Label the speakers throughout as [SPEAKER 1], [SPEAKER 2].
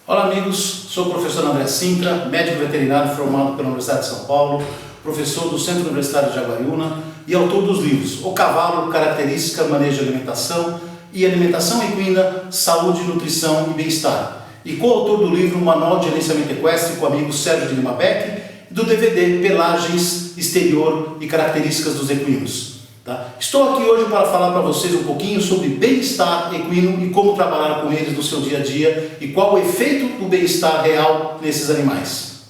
[SPEAKER 1] Olá amigos, sou o professor André Sintra, médico veterinário formado pela Universidade de São Paulo, professor do Centro Universitário de Jaguariúna e autor dos livros O Cavalo, Característica, Manejo de Alimentação e Alimentação Equina, Saúde, Nutrição e Bem-Estar, e coautor do livro Manual de Gerenciamento Equestre com o amigo Sérgio de Lima Beck e do DVD Pelagens, Exterior e Características dos Equinos. Estou aqui hoje para falar para vocês um pouquinho sobre bem-estar equino e como trabalhar com eles no seu dia a dia e qual o efeito do bem-estar real nesses animais.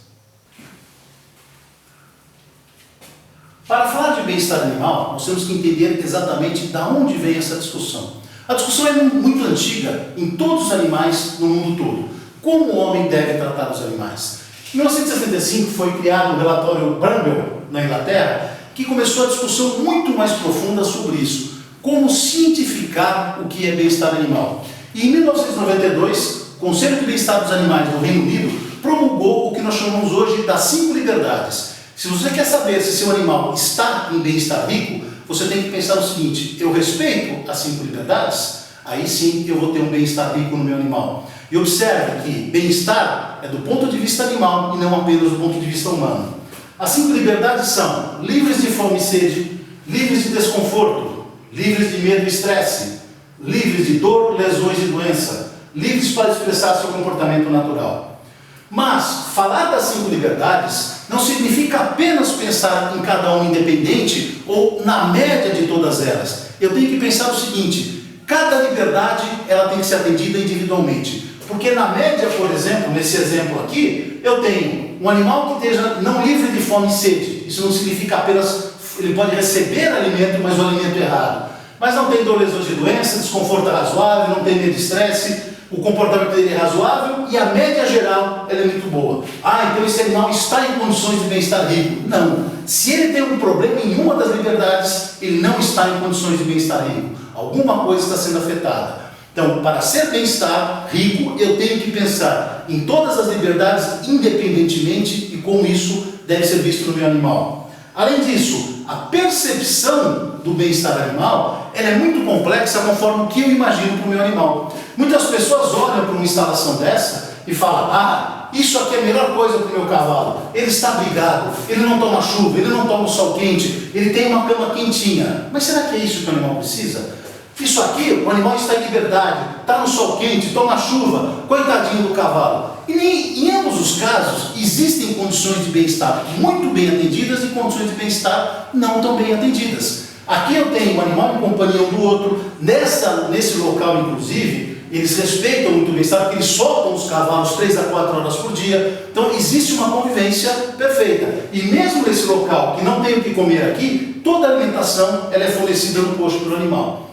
[SPEAKER 1] Para falar de bem-estar animal, nós temos que entender exatamente de onde vem essa discussão. A discussão é muito antiga em todos os animais no mundo todo. Como o homem deve tratar os animais? Em 1975 foi criado o relatório Bramble, na Inglaterra, que começou a discussão muito mais profunda sobre isso, como cientificar o que é bem-estar animal. E em 1992, o Conselho de Bem-Estar dos Animais do Reino Unido promulgou o que nós chamamos hoje das 5 liberdades. Se você quer saber se seu animal está em bem-estar rico, você tem que pensar o seguinte: eu respeito as 5 liberdades, aí sim eu vou ter um bem-estar rico no meu animal. E observe que bem-estar é do ponto de vista animal e não apenas do ponto de vista humano. As 5 liberdades são livres de fome e sede, livres de desconforto, livres de medo e estresse, livres de dor, lesões e doença, livres para expressar seu comportamento natural. Mas falar das 5 liberdades não significa apenas pensar em cada uma independente ou na média de todas elas. Eu tenho que pensar o seguinte: cada liberdade ela tem que ser atendida individualmente. Porque na média, por exemplo, nesse exemplo aqui, eu tenho um animal que esteja não livre de fome e sede. Isso não significa apenas, ele pode receber alimento, mas o alimento errado. Mas não tem dor, lesões de doença, desconforto razoável, não tem medo de estresse, o comportamento dele é razoável e a média geral ela é muito boa. Então esse animal está em condições de bem-estar rico. Não. Se ele tem um problema em uma das liberdades, ele não está em condições de bem-estar rico. Alguma coisa está sendo afetada. Então, para ser bem-estar rico, eu tenho que pensar em todas as liberdades independentemente e como isso deve ser visto no meu animal. Além disso, a percepção do bem-estar animal ela é muito complexa conforme o que eu imagino para o meu animal. Muitas pessoas olham para uma instalação dessa e falam: isso aqui é a melhor coisa para o meu cavalo. Ele está abrigado, ele não toma chuva, ele não toma sol quente, ele tem uma cama quentinha. Mas será que é isso que o animal precisa? Isso aqui, o animal está em liberdade, está no sol quente, toma chuva, coitadinho do cavalo. E em ambos os casos, existem condições de bem-estar muito bem atendidas e condições de bem-estar não tão bem atendidas. Aqui eu tenho um animal em companhia um do outro, nesse local inclusive, eles respeitam muito o bem-estar, porque eles soltam os cavalos 3 a 4 horas por dia, então existe uma convivência perfeita. E mesmo nesse local que não tem o que comer aqui, toda a alimentação ela é fornecida no posto pelo animal.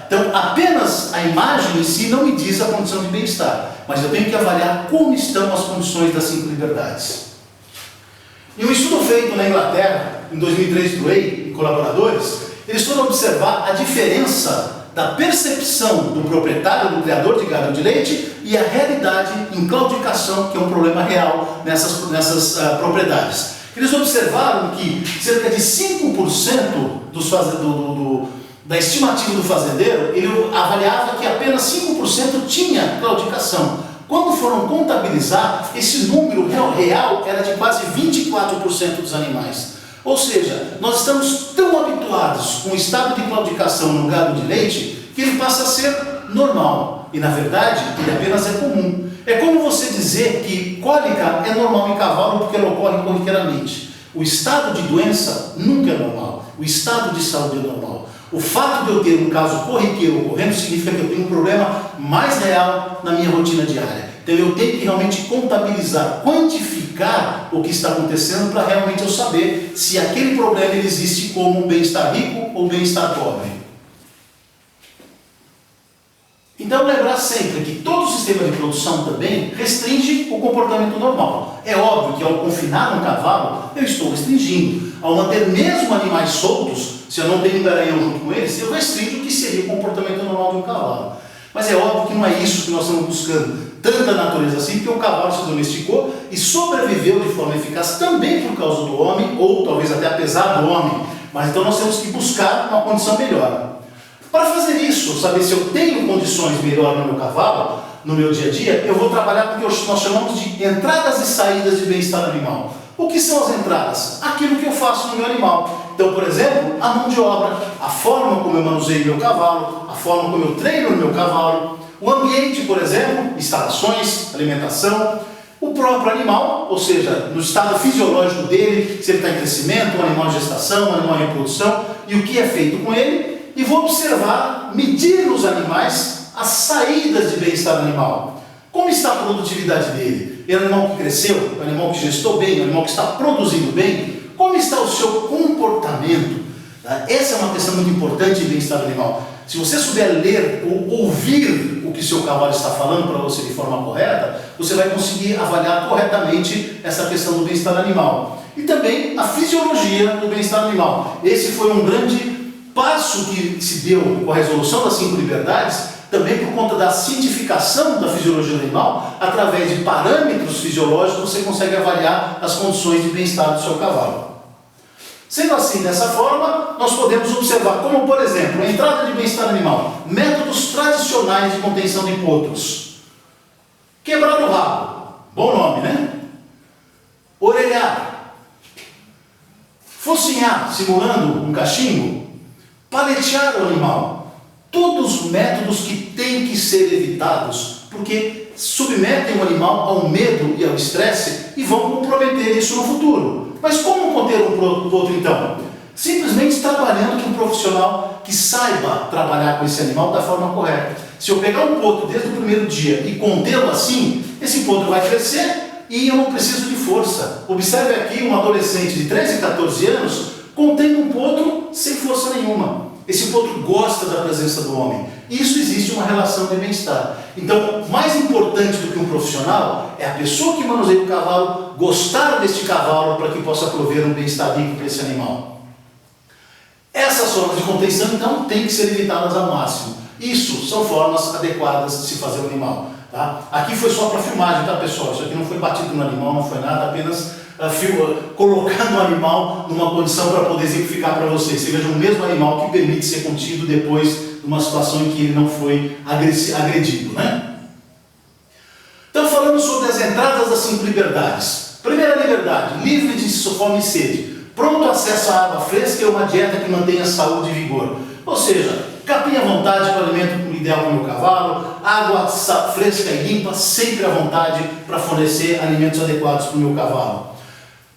[SPEAKER 1] Então, apenas a imagem em si não me diz a condição de bem-estar, mas eu tenho que avaliar como estão as condições das 5 liberdades. Em um estudo feito na Inglaterra, em 2003, do Way e colaboradores, eles foram observar a diferença da percepção do proprietário, do criador de gado de leite, e a realidade em claudicação, que é um problema real nessas propriedades. Eles observaram que cerca de 5% da estimativa do fazendeiro, ele avaliava que apenas 5% tinha claudicação. Quando foram contabilizar, esse número real era de quase 24% dos animais. Ou seja, nós estamos tão habituados com o estado de claudicação no gado de leite que ele passa a ser normal. E na verdade, ele apenas é comum. É como você dizer que cólica é normal em cavalo porque ela ocorre corriqueiramente. O estado de doença nunca é normal. O estado de saúde é normal. O fato de eu ter um caso corriqueiro ocorrendo significa que eu tenho um problema mais real na minha rotina diária. Então eu tenho que realmente contabilizar, quantificar o que está acontecendo para realmente eu saber se aquele problema ele existe como um bem-estar rico ou bem-estar pobre. Então lembrar sempre que todo o sistema de produção também restringe o comportamento normal. É óbvio que ao confinar um cavalo, eu estou restringindo. Ao manter mesmo animais soltos, se eu não tenho um garanhão junto com eles, eu restringo o que seria o comportamento normal de um cavalo. Mas é óbvio que não é isso que nós estamos buscando, tanta natureza assim, porque o cavalo se domesticou e sobreviveu de forma eficaz também por causa do homem, ou talvez até apesar do homem. Mas então nós temos que buscar uma condição melhor. Para fazer isso, saber se eu tenho condições melhor no meu cavalo, no meu dia a dia, eu vou trabalhar com o que nós chamamos de entradas e saídas de bem-estar animal. O que são as entradas? Aquilo que eu faço no meu animal. Então, por exemplo, a mão de obra, a forma como eu manuseio meu cavalo, a forma como eu treino o meu cavalo, o ambiente, por exemplo, instalações, alimentação, o próprio animal, ou seja, no estado fisiológico dele, se ele está em crescimento, um animal de gestação, um animal em reprodução, e o que é feito com ele, e vou observar, medir nos animais as saídas de bem-estar animal. Como está a produtividade dele? É um animal que cresceu? É um animal que gestou bem? É um animal que está produzindo bem? Como está o seu comportamento? Essa é uma questão muito importante de bem-estar animal. Se você souber ler ou ouvir o que seu cavalo está falando para você de forma correta, você vai conseguir avaliar corretamente essa questão do bem-estar animal. E também a fisiologia do bem-estar animal. Esse foi um grande passo que se deu com a resolução das 5 liberdades, também por conta da cientificação da fisiologia do animal. Através de parâmetros fisiológicos você consegue avaliar as condições de bem-estar do seu cavalo. Sendo assim, dessa forma, nós podemos observar como, por exemplo, a entrada de bem-estar animal, métodos tradicionais de contenção de potros. Quebrar o rabo, bom nome, né? Orelhar, focinhar, simulando um cachimbo, paletear o animal. Todos métodos que têm que ser evitados, porque submetem o animal ao medo e ao estresse e vão comprometer isso no futuro. Mas como conter um potro então? Simplesmente trabalhando com um profissional que saiba trabalhar com esse animal da forma correta. Se eu pegar um potro desde o primeiro dia e contê-lo assim, esse potro vai crescer e eu não preciso de força. Observe aqui um adolescente de 13 e 14 anos contendo um potro sem força nenhuma. Esse potro gosta da presença do homem. Isso existe uma relação de bem-estar. Então, mais importante do que um profissional é a pessoa que manuseia o cavalo gostar deste cavalo para que possa prover um bem-estar rico para esse animal. Essas formas de contenção, então, têm que ser evitadas ao máximo. Isso são formas adequadas de se fazer o animal. Tá? Aqui foi só para filmagem, tá, pessoal? Isso aqui não foi batido no animal, não foi nada, apenas colocando o animal numa condição para poder exemplificar para vocês. Você veja o mesmo animal que permite ser contido depois de uma situação em que ele não foi agredido, né? Então, falando sobre as entradas das 5 liberdades. Primeira liberdade, livre de fome e sede. Pronto acesso à água fresca e uma dieta que mantenha saúde e vigor. Ou seja, capim à vontade para o alimento ideal para o meu cavalo, água fresca e limpa sempre à vontade para fornecer alimentos adequados para o meu cavalo.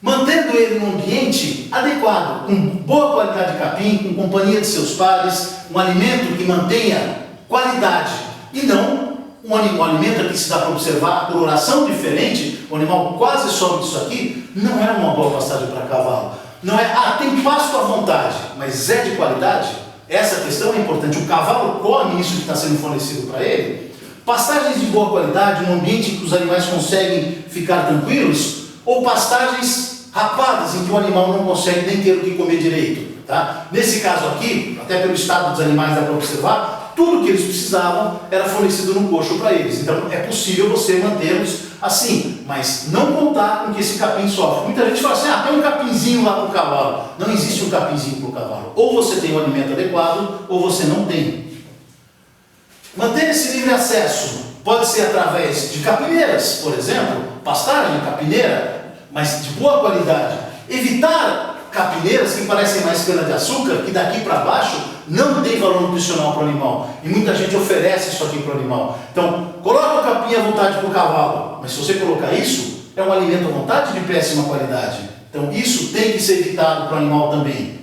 [SPEAKER 1] Mantendo ele num ambiente adequado, com boa qualidade de capim, com companhia de seus pares, um alimento que mantenha qualidade e não um alimento que se dá para observar a coloração diferente, o animal quase some disso aqui, não é uma boa pastagem para cavalo. Não é, tem pasto à vontade, mas é de qualidade? Essa questão é importante. O cavalo come isso que está sendo fornecido para ele? Pastagens de boa qualidade, um ambiente em que os animais conseguem ficar tranquilos, ou pastagens rapadas, em que o animal não consegue nem ter o que comer direito. Tá? Nesse caso aqui, até pelo estado dos animais dá para observar, tudo que eles precisavam era fornecido no coxo para eles. Então é possível você mantê-los assim, mas não contar com que esse capim sofre. Muita gente fala assim, tem um capinzinho lá para o cavalo. Não existe um capinzinho para o cavalo. Ou você tem um alimento adequado, ou você não tem. Manter esse livre acesso pode ser através de capineiras, por exemplo, pastagem capineira, mas de boa qualidade. Evitar capineiras que parecem mais cana-de-açúcar, que daqui para baixo não tem valor nutricional para o animal. E muita gente oferece isso aqui para o animal. Então, coloca o capim à vontade para o cavalo, mas se você colocar isso, é um alimento à vontade de péssima qualidade. Então, isso tem que ser evitado para o animal também.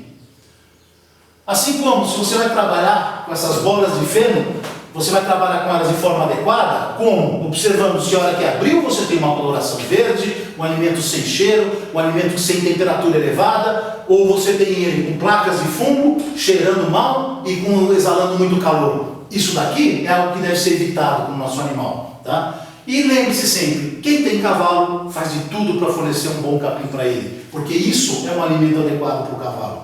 [SPEAKER 1] Assim como, se você vai trabalhar com essas bolas de feno, você vai trabalhar com elas de forma adequada, como? Observando se a hora que abriu você tem uma coloração verde, um alimento sem cheiro, um alimento sem temperatura elevada, ou você tem ele com placas de fumo, cheirando mal e exalando muito calor. Isso daqui é algo que deve ser evitado com o nosso animal. Tá? E lembre-se sempre, quem tem cavalo faz de tudo para fornecer um bom capim para ele, porque isso é um alimento adequado para o cavalo.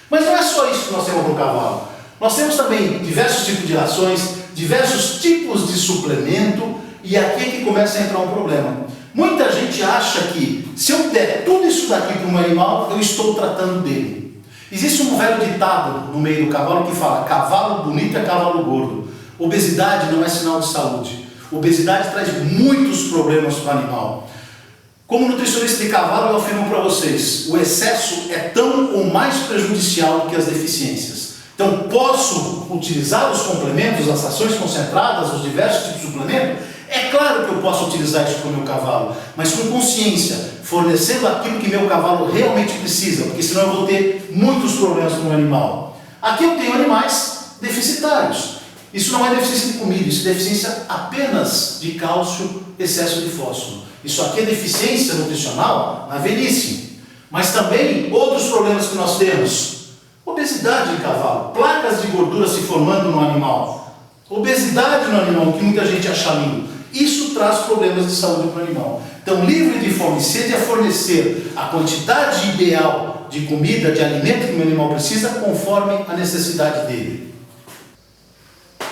[SPEAKER 1] Mas não é só isso que nós temos para o cavalo. Nós temos também diversos tipos de rações, diversos tipos de suplemento, e aqui é que começa a entrar um problema. Muita gente acha que se eu der tudo isso daqui para um animal, eu estou tratando dele. Existe um velho ditado no meio do cavalo que fala: cavalo bonito é cavalo gordo. Obesidade não é sinal de saúde. Obesidade traz muitos problemas para o animal. Como nutricionista de cavalo, eu afirmo para vocês, o excesso é tão ou mais prejudicial que as deficiências. Então, posso utilizar os complementos, as rações concentradas, os diversos tipos de suplemento? É claro que eu posso utilizar isso para o meu cavalo, mas com consciência, fornecendo aquilo que meu cavalo realmente precisa, porque senão eu vou ter muitos problemas com o animal. Aqui eu tenho animais deficitários. Isso não é deficiência de comida, isso é deficiência apenas de cálcio, excesso de fósforo. Isso aqui é deficiência nutricional na velhice. Mas também outros problemas que nós temos. Obesidade em cavalo, placas de gordura se formando no animal. Obesidade no animal, que muita gente acha lindo. Isso traz problemas de saúde para o animal. Então, livre de fome e sede é fornecer a quantidade ideal de comida, de alimento que o meu animal precisa, conforme a necessidade dele.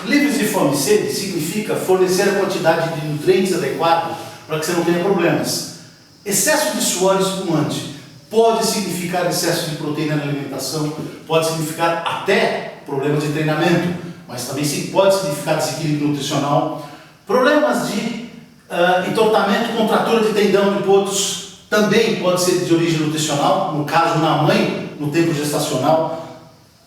[SPEAKER 1] Livre de fome e sede significa fornecer a quantidade de nutrientes adequada para que você não tenha problemas. Excesso de suor espumante pode significar excesso de proteína na alimentação, pode significar até problemas de treinamento, mas também pode significar desequilíbrio nutricional. Problemas de entortamento, contratura de tendão de potos, também pode ser de origem nutricional, no caso na mãe, no tempo gestacional.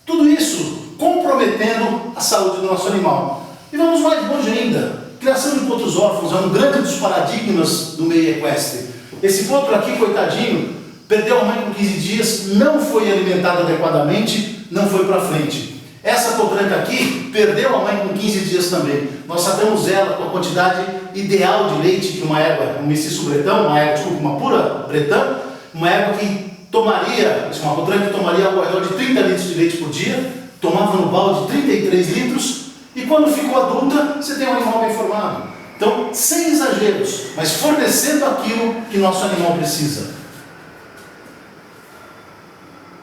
[SPEAKER 1] Tudo isso comprometendo a saúde do nosso animal. E vamos mais longe ainda. Criação de potros órfãos é um grande dos paradigmas do meio equestre. Esse potro aqui, coitadinho, perdeu a mãe com 15 dias, não foi alimentado adequadamente, não foi para frente. Essa potranca aqui perdeu a mãe com 15 dias também. Nós tratamos ela com a quantidade ideal de leite que uma égua, um mestiço bretão, uma pura bretão, uma égua que tomaria, uma potranca que tomaria ao redor de 30 litros de leite por dia, tomava no balde 33 litros, e quando ficou adulta, você tem um animal bem formado. Então, sem exageros, mas fornecendo aquilo que nosso animal precisa.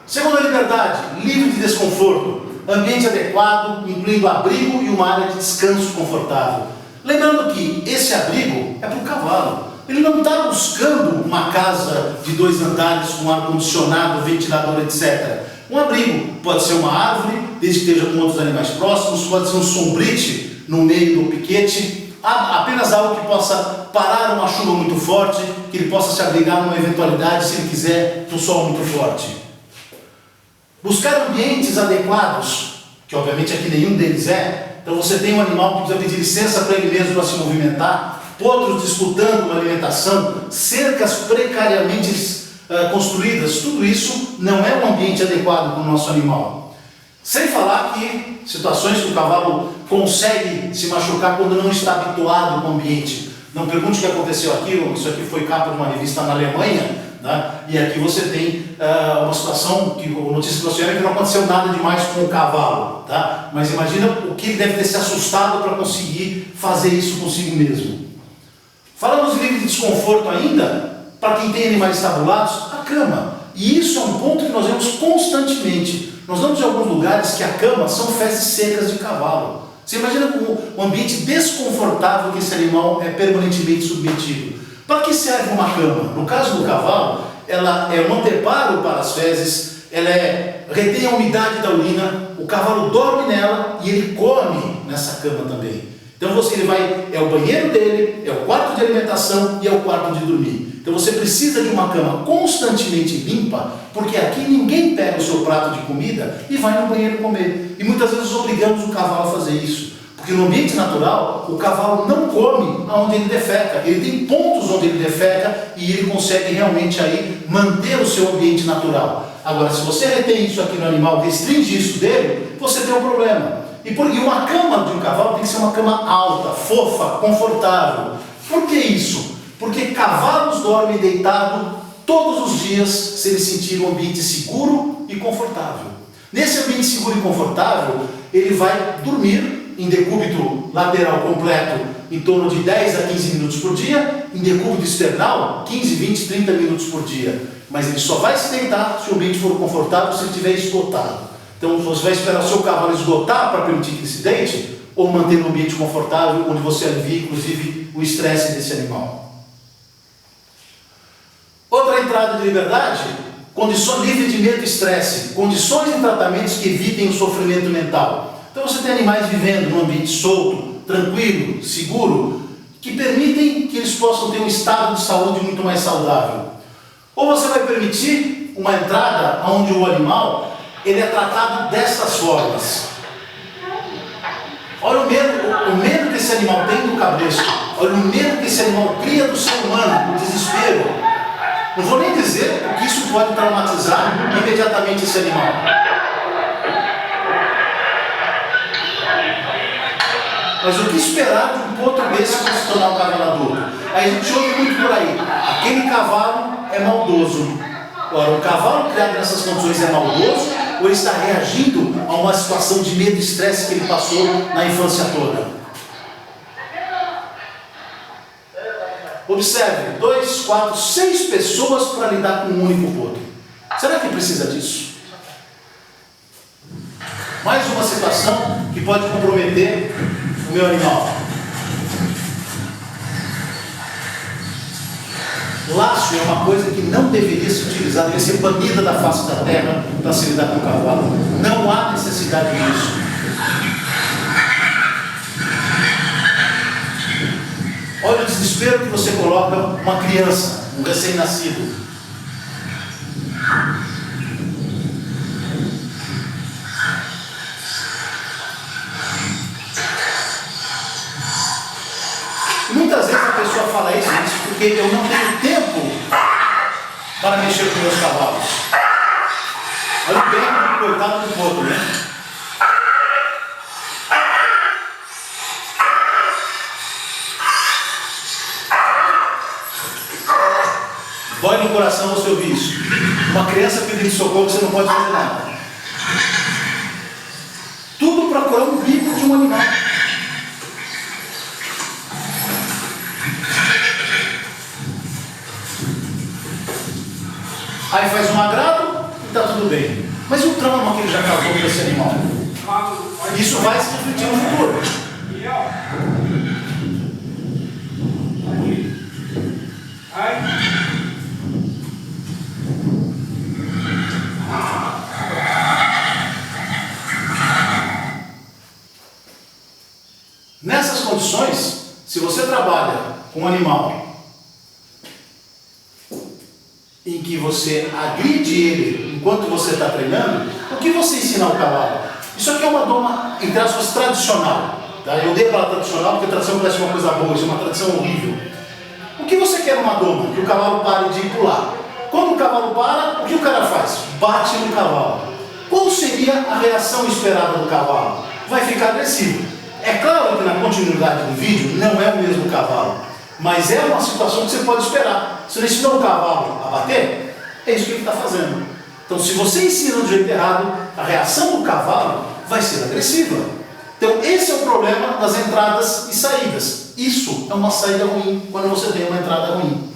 [SPEAKER 1] Segunda liberdade, livre de desconforto, ambiente adequado, incluindo abrigo e uma área de descanso confortável. Lembrando que esse abrigo é para o cavalo. Ele não está buscando uma casa de 2 andares com ar-condicionado, ventilador, etc. Um abrigo pode ser uma árvore, desde que esteja com outros animais próximos, pode ser um sombrite no meio do piquete, apenas algo que possa parar uma chuva muito forte, que ele possa se abrigar numa eventualidade, se ele quiser, do sol muito forte. Buscar ambientes adequados, que obviamente aqui nenhum deles é. Então você tem um animal que precisa pedir licença para ele mesmo para se movimentar, potros disputando uma alimentação, cercas precariamente construídas, tudo isso não é um ambiente adequado para o nosso animal. Sem falar que situações que o cavalo consegue se machucar quando não está habituado com o ambiente. Não pergunte o que aconteceu aqui, isso aqui foi capa de uma revista na Alemanha, né? E aqui você tem uma situação, que a notícia que nós tivemos é que não aconteceu nada demais com o cavalo, tá? Mas imagina o que ele deve ter se assustado para conseguir fazer isso consigo mesmo. Falamos livre de desconforto ainda, para quem tem animais estabulados, a cama. E isso é um ponto que nós vemos constantemente. Nós vamos em alguns lugares que a cama são fezes secas de cavalo. Você imagina um ambiente desconfortável que esse animal é permanentemente submetido. Para que serve uma cama? No caso do cavalo, ela é um anteparo para as fezes, ela retém a umidade da urina, o cavalo dorme nela e ele come nessa cama também. Então ele vai, é o banheiro dele, é o quarto de alimentação e é o quarto de dormir. Então você precisa de uma cama constantemente limpa, porque aqui ninguém pega o seu prato de comida e vai no banheiro comer. E muitas vezes obrigamos o cavalo a fazer isso. Porque no ambiente natural, o cavalo não come onde ele defeca. Ele tem pontos onde ele defeca e ele consegue realmente aí manter o seu ambiente natural. Agora, se você retém isso aqui no animal, restringe isso dele, você tem um problema. E uma cama de um cavalo tem que ser uma cama alta, fofa, confortável. Por que isso? Porque cavalos dormem deitados todos os dias se eles sentirem um ambiente seguro e confortável. Nesse ambiente seguro e confortável, ele vai dormir em decúbito lateral completo em torno de 10 a 15 minutos por dia, em decúbito external 15, 20, 30 minutos por dia. Mas ele só vai se deitar se o ambiente for confortável, se ele estiver esgotado. Então você vai esperar o seu cavalo esgotar para permitir que ele se deite, ou manter um ambiente confortável, onde você alivia inclusive o estresse desse animal. Outra entrada de liberdade, condições livres de medo e estresse, condições de tratamentos que evitem o sofrimento mental. Então você tem animais vivendo num ambiente solto, tranquilo, seguro, que permitem que eles possam ter um estado de saúde muito mais saudável. Ou você vai permitir uma entrada onde o animal ele é tratado destas formas. Olha o medo que esse animal tem do cabresto. Olha o medo que esse animal cria do ser humano, o desespero. Não vou nem dizer o que isso pode traumatizar imediatamente esse animal. Mas o que esperar de um potro desse para se tornar um cavalo adulto? Aí a gente ouve muito por aí, aquele cavalo é maldoso. Ora, o cavalo criado nessas condições é maldoso ou ele está reagindo a uma situação de medo e estresse que ele passou na infância toda? Observe, 2, 4, 6 pessoas para lidar com um único potro. Será que precisa disso? Mais uma situação que pode comprometer o meu animal. Laço é uma coisa que não deveria ser utilizada, deveria ser banida da face da terra para se lidar com o cavalo. Não há necessidade disso. Olha o desespero que você coloca uma criança, um recém-nascido. Muitas vezes a pessoa fala isso porque eu não tenho tempo para mexer com meus cavalos. Olha o bem, coitado do potro, né? Dói no coração você ouvir isso. Uma criança pedindo socorro, você não pode fazer nada. Tudo para curar um bico de um animal. Aí faz um agrado e está tudo bem. Mas e o trauma que ele já causou para esse animal? Isso vai se refletir no futuro. Nessas condições, se você trabalha com um animal em que você agride ele enquanto você está treinando, o que você ensina ao cavalo? Isso aqui é uma doma, entre aspas, tradicional. Tá? Eu odeio a palavra tradicional porque a tradição parece uma coisa boa, isso é uma tradição horrível. O que você quer numa doma? Que o cavalo pare de pular. Quando o cavalo para, o que o cara faz? Bate no cavalo. Qual seria a reação esperada do cavalo? Vai ficar agressivo. É claro que na continuidade do vídeo não é o mesmo cavalo, mas é uma situação que você pode esperar. Se ele ensinou o cavalo a bater, é isso que ele está fazendo. Então, se você ensina do jeito errado, a reação do cavalo vai ser agressiva. Então, esse é o problema das entradas e saídas. Isso é uma saída ruim quando você tem uma entrada ruim.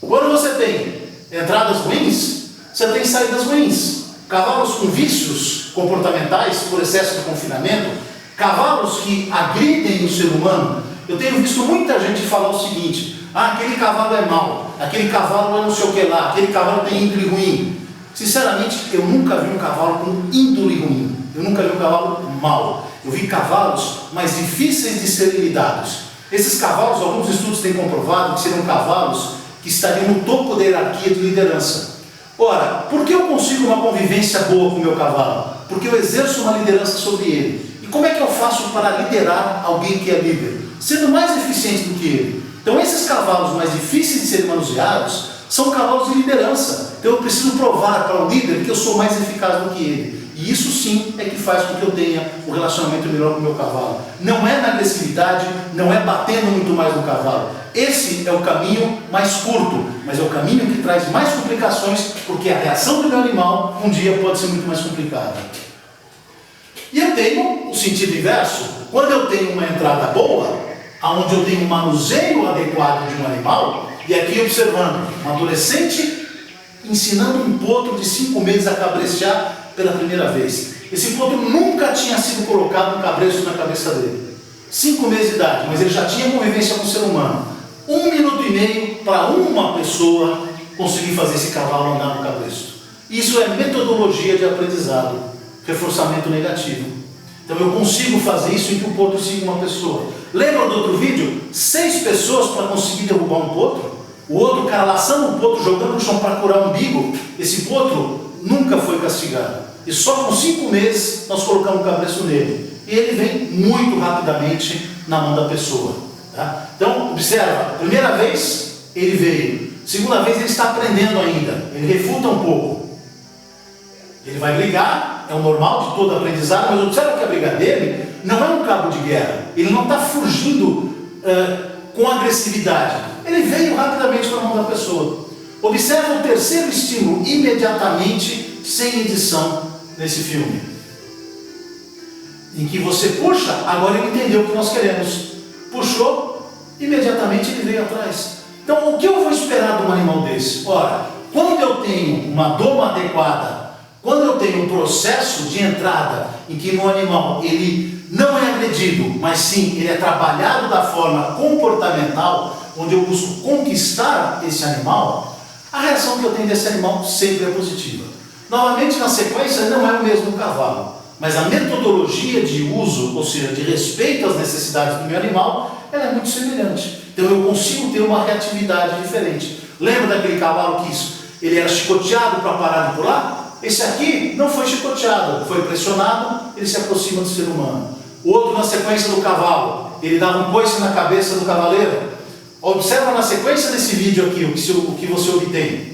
[SPEAKER 1] Quando você tem entradas ruins, você tem saídas ruins. Cavalos com vícios comportamentais por excesso de confinamento, cavalos que agridem o ser humano. Eu tenho visto muita gente falar o seguinte: aquele cavalo é mau, aquele cavalo é não sei o que lá, aquele cavalo tem índole ruim. Sinceramente, eu nunca vi um cavalo com índole ruim, eu nunca vi um cavalo mau. Eu vi cavalos mais difíceis de serem lidados. Esses cavalos, alguns estudos têm comprovado que seriam cavalos que estariam no topo da hierarquia de liderança. Ora, por que eu consigo uma convivência boa com o meu cavalo? Porque eu exerço uma liderança sobre ele. E como é que eu faço para liderar alguém que é líder? Sendo mais eficiente do que ele. Então esses cavalos mais difíceis de serem manuseados são cavalos de liderança. Então eu preciso provar para o líder que eu sou mais eficaz do que ele. E isso sim é que faz com que eu tenha um relacionamento melhor com o meu cavalo. Não é na agressividade, não é batendo muito mais no cavalo. Esse é o caminho mais curto, mas é o caminho que traz mais complicações, porque a reação do meu animal um dia pode ser muito mais complicada. E eu tenho o sentido inverso. Quando eu tenho uma entrada boa, onde eu tenho um manuseio adequado de um animal, e aqui observando um adolescente ensinando um potro de 5 meses a cabrejar pela primeira vez. Esse potro nunca tinha sido colocado um cabresto na cabeça dele. 5 meses de idade, mas ele já tinha convivência com o ser humano. 1 minuto e meio para uma pessoa conseguir fazer esse cavalo andar no cabresto. Isso é metodologia de aprendizado, reforçamento negativo. Então eu consigo fazer isso em que o potro siga uma pessoa. Lembra do outro vídeo? 6 pessoas para conseguir derrubar um potro. O outro cara laçando um potro, jogando no chão para curar o umbigo. Esse potro nunca foi castigado. E só com 5 meses nós colocamos o cabresto nele. E ele vem muito rapidamente na mão da pessoa. Tá? Então, observa, primeira vez ele veio. Segunda vez ele está aprendendo ainda. Ele refuta um pouco. Ele vai brigar, é o normal de todo aprendizado, mas observa que a briga dele não é um cabo de guerra. Ele não está fugindo com agressividade. Ele veio rapidamente para a mão da pessoa. Observa o terceiro estímulo, imediatamente, sem edição, nesse filme. Em que você puxa, agora ele entendeu o que nós queremos. Puxou, imediatamente ele veio atrás. Então, o que eu vou esperar de um animal desse? Ora, quando eu tenho uma doma adequada, quando eu tenho um processo de entrada em que meu animal ele não é agredido, mas sim ele é trabalhado da forma comportamental, onde eu busco conquistar esse animal, a reação que eu tenho desse animal sempre é positiva. Novamente, na sequência, não é o mesmo cavalo, mas a metodologia de uso, ou seja, de respeito às necessidades do meu animal, ela é muito semelhante. Então eu consigo ter uma reatividade diferente. Lembra daquele cavalo que ele era chicoteado para parar de pular? Esse aqui não foi chicoteado, foi pressionado, ele se aproxima do ser humano. O outro, na sequência do cavalo, ele dava um coice na cabeça do cavaleiro. Observa na sequência desse vídeo aqui o que você obtém.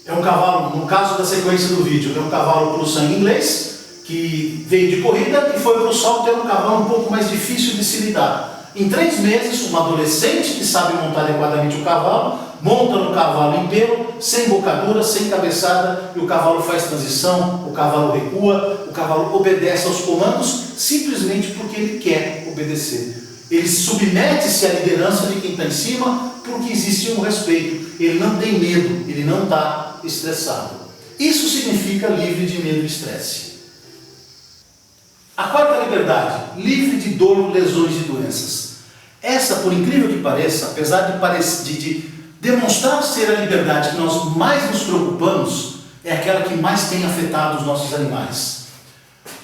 [SPEAKER 1] É um cavalo, no caso da sequência do vídeo, é um cavalo para o sangue inglês, que veio de corrida e foi para o salto, é um cavalo um pouco mais difícil de se lidar. Em 3 meses, uma adolescente que sabe montar adequadamente o cavalo, monta no cavalo em pelo, sem bocadura, sem cabeçada, e o cavalo faz transição, o cavalo recua, o cavalo obedece aos comandos, simplesmente porque ele quer obedecer. Ele submete-se à liderança de quem está em cima, porque existe um respeito. Ele não tem medo, ele não está estressado. Isso significa livre de medo e estresse. A quarta liberdade, livre de dor, lesões e doenças. Essa, por incrível que pareça, apesar de demonstrar ser a liberdade que nós mais nos preocupamos, é aquela que mais tem afetado os nossos animais.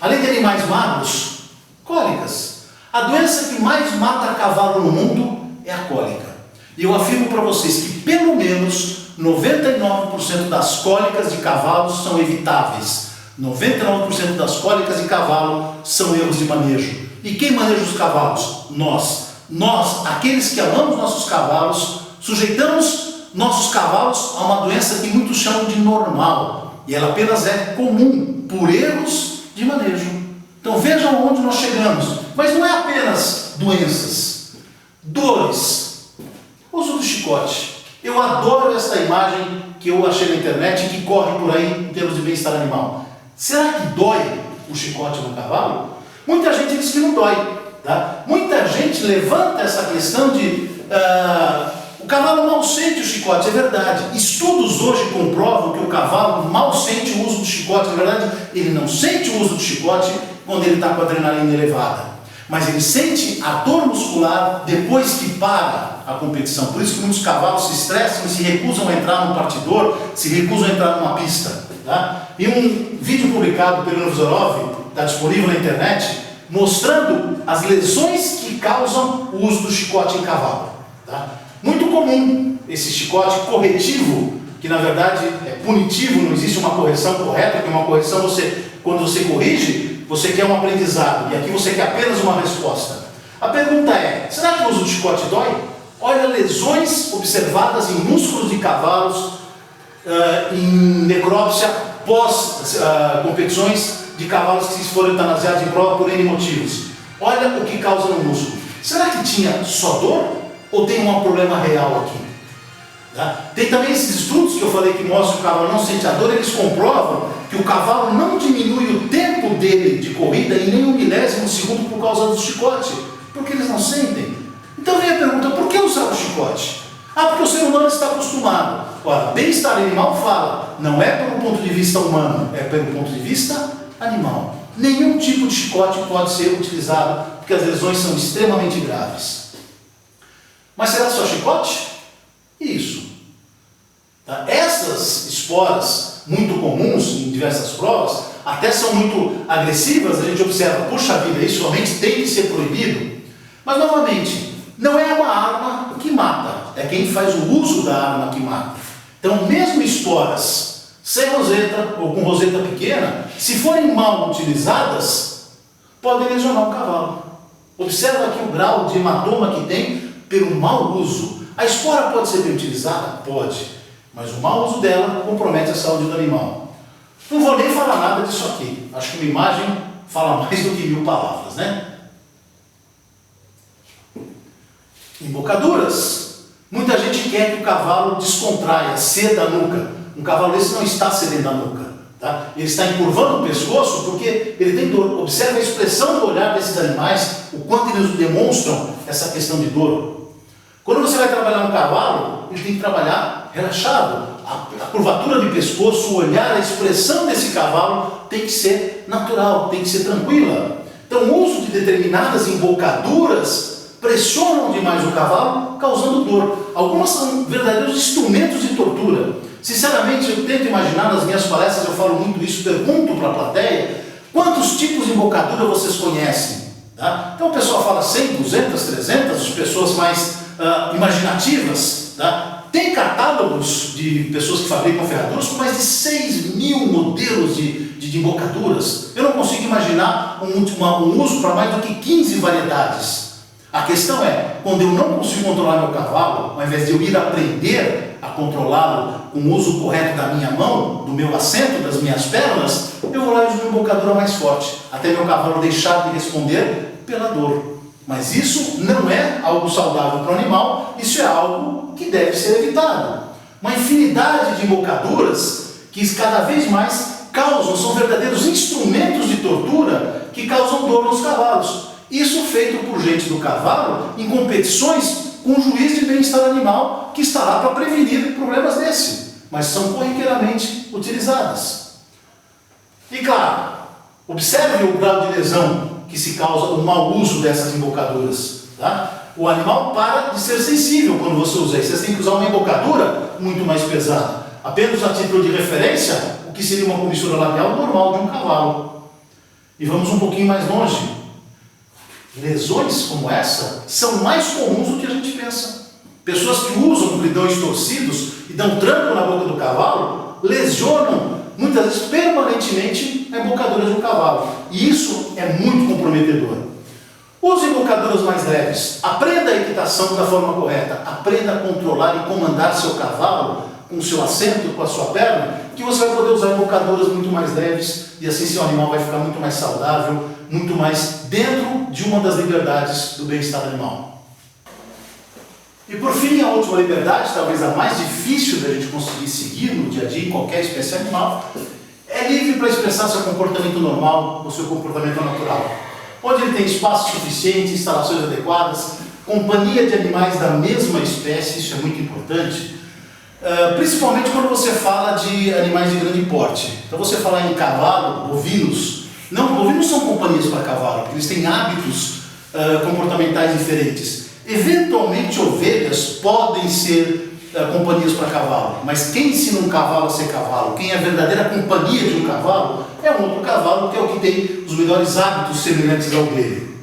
[SPEAKER 1] Além de animais magros, cólicas. A doença que mais mata cavalo no mundo é a cólica. E eu afirmo para vocês que pelo menos 99% das cólicas de cavalos são evitáveis. 99% das cólicas de cavalo são erros de manejo. E quem maneja os cavalos? Nós. Nós, aqueles que amamos nossos cavalos, sujeitamos nossos cavalos a uma doença que muitos chamam de normal. E ela apenas é comum, por erros de manejo. Então vejam onde nós chegamos. Mas não é apenas doenças, dores, uso do chicote. Eu adoro essa imagem que eu achei na internet e que corre por aí em termos de bem-estar animal. Será que dói o chicote no cavalo? Muita gente diz que não dói. Tá? Muita gente levanta essa questão de o cavalo mal sente o chicote. É verdade. Estudos hoje comprovam que o cavalo mal sente o uso do chicote. Na verdade, ele não sente o uso do chicote quando ele está com a adrenalina elevada. Mas ele sente a dor muscular depois que para a competição. Por isso que muitos cavalos se estressam e se recusam a entrar no partidor, se recusam a entrar numa pista. Tá? E um vídeo publicado pelo Novzorov, está disponível na internet, mostrando as lesões que causam o uso do chicote em cavalo. Tá? Muito comum esse chicote corretivo, que na verdade é punitivo, não existe uma correção correta, porque uma correção, quando você corrige, você quer um aprendizado, e aqui você quer apenas uma resposta. A pergunta é, será que o uso do chicote dói? Olha lesões observadas em músculos de cavalos, em necrópsia pós-competições de cavalos que foram eutanasiados em prova por N motivos. Olha o que causa no músculo. Será que tinha só dor ou tem um problema real aqui? Tá? Tem também esses estudos que eu falei que mostram que o cavalo não sente a dor, eles comprovam que o cavalo não diminui o tempo dele de corrida em nem 1/1000 segundo por causa do chicote, porque eles não sentem. Então vem a pergunta, por que usar o chicote? Porque o ser humano está acostumado. Ora, bem-estar animal fala, não é pelo ponto de vista humano, é pelo ponto de vista animal. Nenhum tipo de chicote pode ser utilizado, porque as lesões são extremamente graves. Mas será só chicote? Isso. Tá? Essas esporas muito comuns em diversas provas, até são muito agressivas, a gente observa, puxa vida, isso realmente tem que ser proibido. Mas, novamente, não é uma arma que mata, é quem faz o uso da arma que mata. Então, mesmo esporas sem roseta ou com roseta pequena, se forem mal utilizadas, podem lesionar o cavalo. Observa aqui o grau de hematoma que tem pelo mau uso. A espora pode ser bem utilizada? Pode, mas o mau uso dela compromete a saúde do animal. Não vou nem falar nada disso aqui, acho que uma imagem fala mais do que 1000 palavras, né? Embocaduras. Muita gente quer que o cavalo descontraia, ceda a nuca. Um cavalo desse não está cedendo a nuca. Tá? Ele está encurvando o pescoço porque ele tem dor. Observe a expressão do olhar desses animais, o quanto eles demonstram essa questão de dor. Quando você vai trabalhar um cavalo, ele tem que trabalhar relaxado. A curvatura de pescoço, o olhar, a expressão desse cavalo tem que ser natural, tem que ser tranquila. Então, o uso de determinadas embocaduras pressionam demais o cavalo, causando dor. Algumas são verdadeiros instrumentos de tortura. Sinceramente, eu tento imaginar, nas minhas palestras eu falo muito isso, pergunto para a plateia, quantos tipos de embocadura vocês conhecem? Tá? Então o pessoal fala 100, 200, 300, as pessoas mais imaginativas. Tá? Tem catálogos de pessoas que fabricam ferraduras com mais de 6.000 modelos de embocaduras. Eu não consigo imaginar um uso para mais do que 15 variedades. A questão é, quando eu não consigo controlar meu cavalo, ao invés de eu ir aprender a controlá-lo com o uso correto da minha mão, do meu assento, das minhas pernas, eu vou lá e uso uma embocadura mais forte, até meu cavalo deixar de responder pela dor. Mas isso não é algo saudável para o animal, isso é algo que deve ser evitado. Uma infinidade de embocaduras que cada vez mais causam, são verdadeiros instrumentos de tortura que causam dor nos cavalos. Isso feito por gente do cavalo em competições com o juiz de bem-estar animal que está lá para prevenir problemas desse, mas são corriqueiramente utilizadas. E claro, observe o grau de lesão que se causa o mau uso dessas embocaduras. Tá? O animal para de ser sensível quando você usa isso. Você tem que usar uma embocadura muito mais pesada. Apenas a título de referência, o que seria uma comissura labial normal de um cavalo. E vamos um pouquinho mais longe. Lesões como essa são mais comuns do que a gente pensa. Pessoas que usam bridões torcidos e dão tranco na boca do cavalo lesionam, muitas vezes permanentemente, a embocadura de um cavalo. E isso é muito comprometedor. Use embocaduras mais leves. Aprenda a equitação da forma correta. Aprenda a controlar e comandar seu cavalo com o seu assento, com a sua perna, que você vai poder usar embocaduras muito mais leves e assim seu animal vai ficar muito mais saudável, muito mais dentro de uma das liberdades do bem-estar animal. E por fim, a última liberdade, talvez a mais difícil da gente conseguir seguir no dia a dia em qualquer espécie animal, é livre para expressar seu comportamento normal ou seu comportamento natural, onde ele tem espaço suficiente, instalações adequadas, companhia de animais da mesma espécie, isso é muito importante, principalmente quando você fala de animais de grande porte. Então você fala em cavalo, bovinos. Não, bovinos são companhias para cavalo, porque eles têm hábitos comportamentais diferentes. Eventualmente ovelhas podem ser companhias para cavalo, mas quem ensina um cavalo a ser cavalo, quem é a verdadeira companhia de um cavalo, é um outro cavalo que é o que tem os melhores hábitos semelhantes ao dele.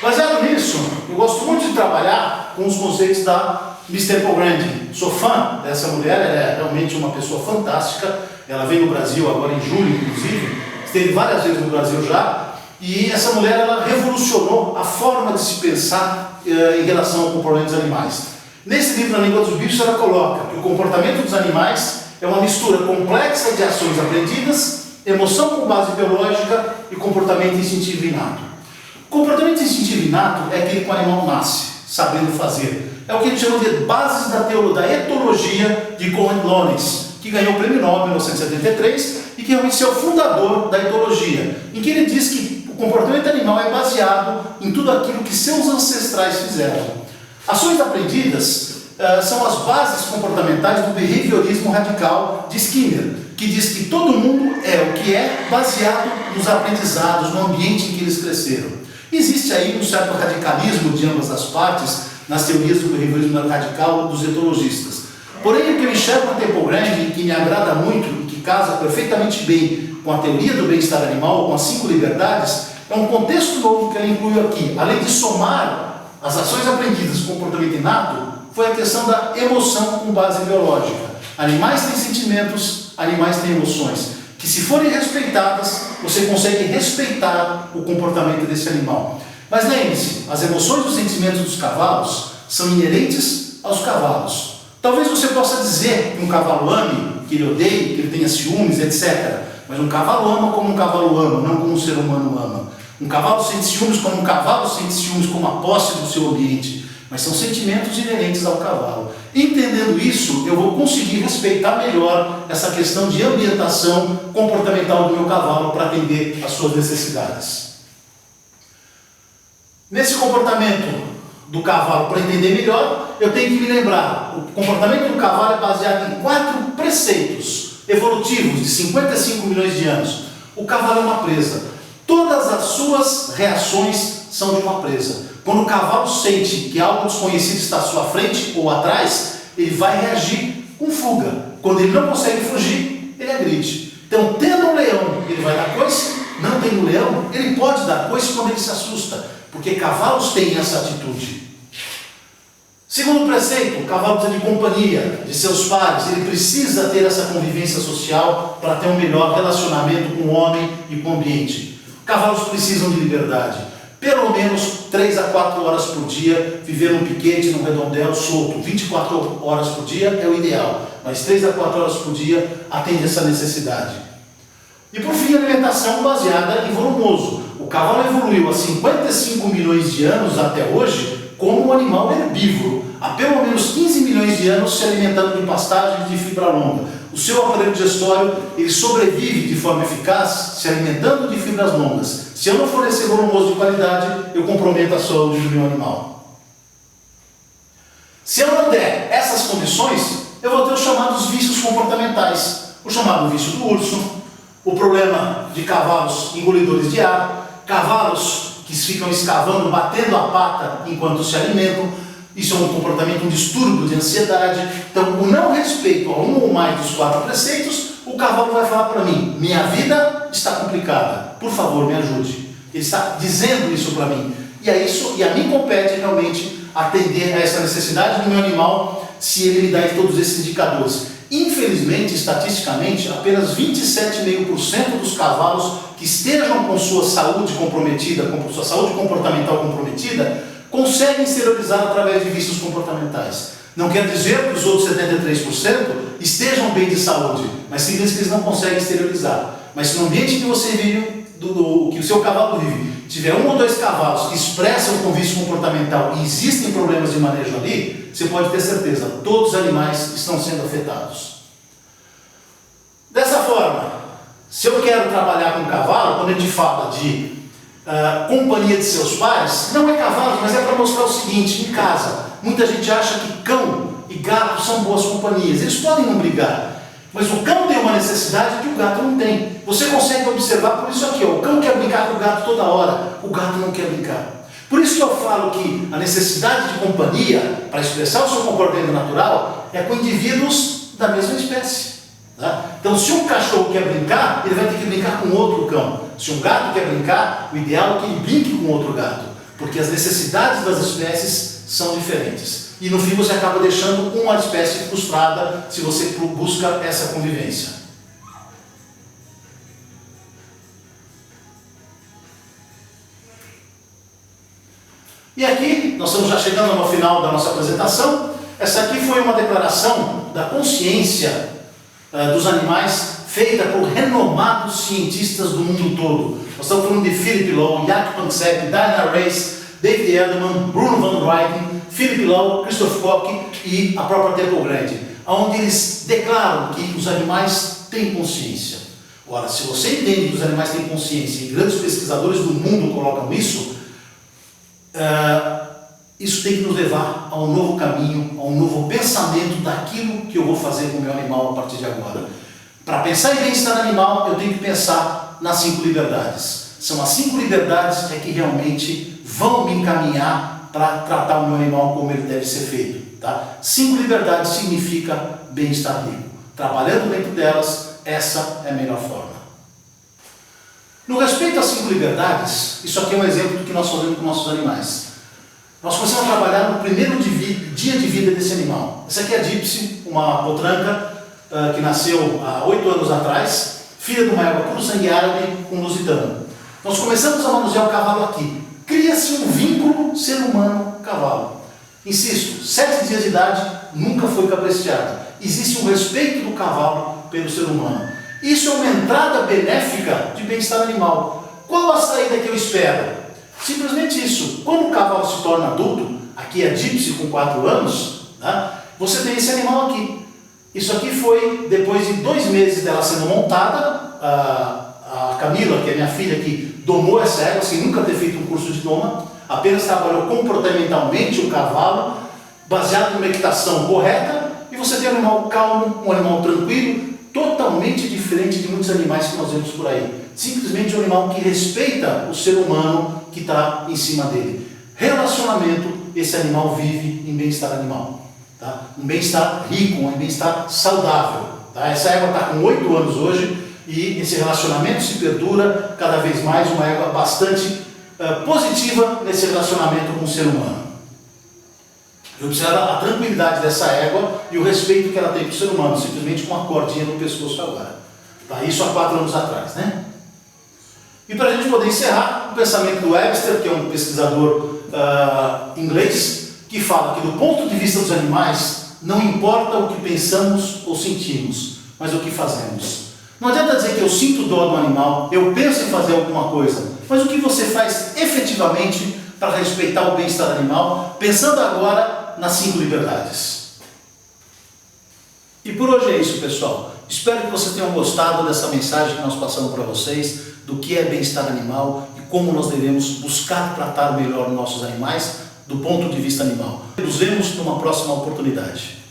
[SPEAKER 1] Baseado nisso, eu gosto muito de trabalhar com os conceitos da Miss Temple Grandin. Sou fã dessa mulher, ela é realmente uma pessoa fantástica. Ela veio no Brasil agora em julho, inclusive, esteve várias vezes no Brasil já, e essa mulher ela revolucionou a forma de se pensar em relação ao comportamento dos animais. Nesse livro, Na Língua dos Bichos, ela coloca que o comportamento dos animais é uma mistura complexa de ações aprendidas, emoção com base biológica e comportamento instintivo inato. O comportamento instintivo inato é aquele que o animal nasce sabendo fazer. É o que a gente chama de bases da etologia de Cohen Lorenz, que ganhou o Prêmio Nobel em 1973 e que realmente é o fundador da etologia, em que ele diz que o comportamento animal é baseado em tudo aquilo que seus ancestrais fizeram. Ações aprendidas são as bases comportamentais do behaviorismo radical de Skinner, que diz que todo mundo é o que é baseado nos aprendizados, no ambiente em que eles cresceram. Existe aí um certo radicalismo de ambas as partes nas teorias do behaviorismo radical dos etologistas. Porém, o que eu enxergo na Temple Grandin, que me agrada muito e que casa perfeitamente bem com a teoria do bem-estar animal, com as 5 liberdades, é um contexto novo que ela incluiu aqui. Além de somar as ações aprendidas com comportamento inato, foi a questão da emoção com base biológica. Animais têm sentimentos, animais têm emoções, que se forem respeitadas, você consegue respeitar o comportamento desse animal. Mas lembre-se, as emoções e os sentimentos dos cavalos são inerentes aos cavalos. Talvez você possa dizer que um cavalo ame, que ele odeie, que ele tenha ciúmes, etc. Mas um cavalo ama como um cavalo ama, não como um ser humano ama. Um cavalo sente ciúmes como um cavalo sente ciúmes, como a posse do seu ambiente. Mas são sentimentos inerentes ao cavalo. Entendendo isso, eu vou conseguir respeitar melhor essa questão de ambientação comportamental do meu cavalo para atender às suas necessidades. Nesse comportamento do cavalo, para entender melhor, eu tenho que me lembrar, o comportamento do cavalo é baseado em 4 preceitos evolutivos de 55 milhões de anos. O cavalo é uma presa. Todas as suas reações são de uma presa. Quando o cavalo sente que algo desconhecido está à sua frente ou atrás, ele vai reagir com fuga. Quando ele não consegue fugir, ele agride. Então, tendo um leão, ele vai dar coice. Não tem um leão, ele pode dar coice quando ele se assusta, porque cavalos têm essa atitude. Segundo preceito, o cavalo precisa de companhia, de seus pares. Ele precisa ter essa convivência social para ter um melhor relacionamento com o homem e com o ambiente. Cavalos precisam de liberdade. Pelo menos 3 a 4 horas por dia, viver num piquete, num redondel solto. 24 horas por dia é o ideal, mas 3 a 4 horas por dia atende essa necessidade. E por fim, a alimentação baseada em volumoso. O cavalo evoluiu há 55 milhões de anos até hoje como um animal herbívoro. Há pelo menos 15 milhões de anos se alimentando de pastagens de fibra longa. O seu aparelho digestório, ele sobrevive de forma eficaz se alimentando de fibras longas. Se eu não fornecer volumoso de qualidade, eu comprometo a saúde do meu animal. Se eu não der essas condições, eu vou ter os chamados vícios comportamentais. O chamado vício do urso, o problema de cavalos engolidores de ar, cavalos que ficam escavando, batendo a pata enquanto se alimentam. Isso é um comportamento, um distúrbio de ansiedade. Então, o não respeito a um ou mais dos 4 preceitos, o cavalo vai falar para mim: minha vida está complicada, por favor, me ajude. Ele está dizendo isso para mim. E a mim compete realmente atender a essa necessidade do meu animal, se ele me dá todos esses indicadores. Infelizmente, estatisticamente, apenas 27,5% dos cavalos que estejam com sua saúde comprometida, com sua saúde comportamental comprometida, conseguem exteriorizar através de vícios comportamentais. Não quer dizer que os outros 73% estejam bem de saúde, mas simplesmente que eles não conseguem exteriorizar. Mas se no ambiente que você vive, que o seu cavalo vive, tiver 1 ou 2 cavalos que expressam com vício comportamental e existem problemas de manejo ali, você pode ter certeza, todos os animais estão sendo afetados. Dessa forma, se eu quero trabalhar com um cavalo, quando a gente fala de companhia de seus pares, não é cavalo, mas é para mostrar o seguinte: em casa, muita gente acha que cão e gato são boas companhias. Eles podem não brigar, mas o cão tem uma necessidade que o gato não tem. Você consegue observar por isso aqui, ó, o cão quer brincar com o gato toda hora, o gato não quer brincar. Por isso que eu falo que a necessidade de companhia, para expressar o seu comportamento natural, é com indivíduos da mesma espécie. Tá? Então, se um cachorro quer brincar, ele vai ter que brincar com outro cão. Se um gato quer brincar, o ideal é que ele brinque com outro gato, porque as necessidades das espécies são diferentes. E no fim você acaba deixando uma espécie frustrada se você busca essa convivência. E aqui, nós estamos já chegando no final da nossa apresentação. Essa aqui foi uma declaração da consciência dos animais, feita por renomados cientistas do mundo todo. Nós estamos falando de Philip Lowe, Jaak Panksepp, Diana Reiss, David Edelman, Bruno Van Ruyten, Philip Lowe, Christoph Koch e a própria Temple Grande, onde eles declaram que os animais têm consciência. Ora, se você entende que os animais têm consciência, e grandes pesquisadores do mundo colocam isso, isso tem que nos levar a um novo caminho, a um novo pensamento daquilo que eu vou fazer com o meu animal a partir de agora. Para pensar em bem-estar animal, eu tenho que pensar nas 5 liberdades. São as 5 liberdades que realmente vão me encaminhar para tratar o meu animal como ele deve ser feito. Tá? 5 liberdades significa bem-estar rico. Trabalhando dentro delas, essa é a melhor forma. No respeito às 5 liberdades, isso aqui é um exemplo do que nós fazemos com nossos animais. Nós começamos a trabalhar no primeiro dia de vida desse animal. Essa aqui é a Gypsy, uma potranca que nasceu há 8 anos atrás, filha de uma égua puro sangue árabe com lusitano. Nós começamos a manusear o cavalo aqui. Cria-se um vínculo ser humano-cavalo. Insisto, 7 dias de idade, nunca foi cabresteada. Existe um respeito do cavalo pelo ser humano. Isso é uma entrada benéfica de bem-estar animal. Qual a saída que eu espero? Simplesmente isso. Quando o cavalo se torna adulto, aqui é a Gypsy com 4 anos, tá? Você tem esse animal aqui. Isso aqui foi depois de 2 meses dela sendo montada. A Camila, que é minha filha, que domou essa égua sem nunca ter feito um curso de doma, apenas trabalhou comportamentalmente o cavalo, baseado numa equitação correta, e você tem um animal calmo, um animal tranquilo, totalmente diferente de muitos animais que nós vemos por aí. Simplesmente um animal que respeita o ser humano que está em cima dele. Relacionamento, esse animal vive em bem-estar animal. Tá? Um bem-estar rico, um bem-estar saudável. Tá? Essa égua está com 8 anos hoje e esse relacionamento se perdura cada vez mais, uma égua bastante positiva nesse relacionamento com o ser humano. Eu observo a tranquilidade dessa égua e o respeito que ela tem para o ser humano, simplesmente com uma cordinha no pescoço agora. Tá? Isso há 4 anos atrás, né? E para a gente poder encerrar, o pensamento do Webster, que é um pesquisador inglês, que fala que do ponto de vista dos animais, não importa o que pensamos ou sentimos, mas o que fazemos. Não adianta dizer que eu sinto dó do animal, eu penso em fazer alguma coisa, mas o que você faz efetivamente para respeitar o bem-estar animal, pensando agora nas 5 liberdades. E por hoje é isso, pessoal. Espero que vocês tenham gostado dessa mensagem que nós passamos para vocês, do que é bem-estar animal e como nós devemos buscar tratar melhor nossos animais do ponto de vista animal. Nos vemos numa próxima oportunidade.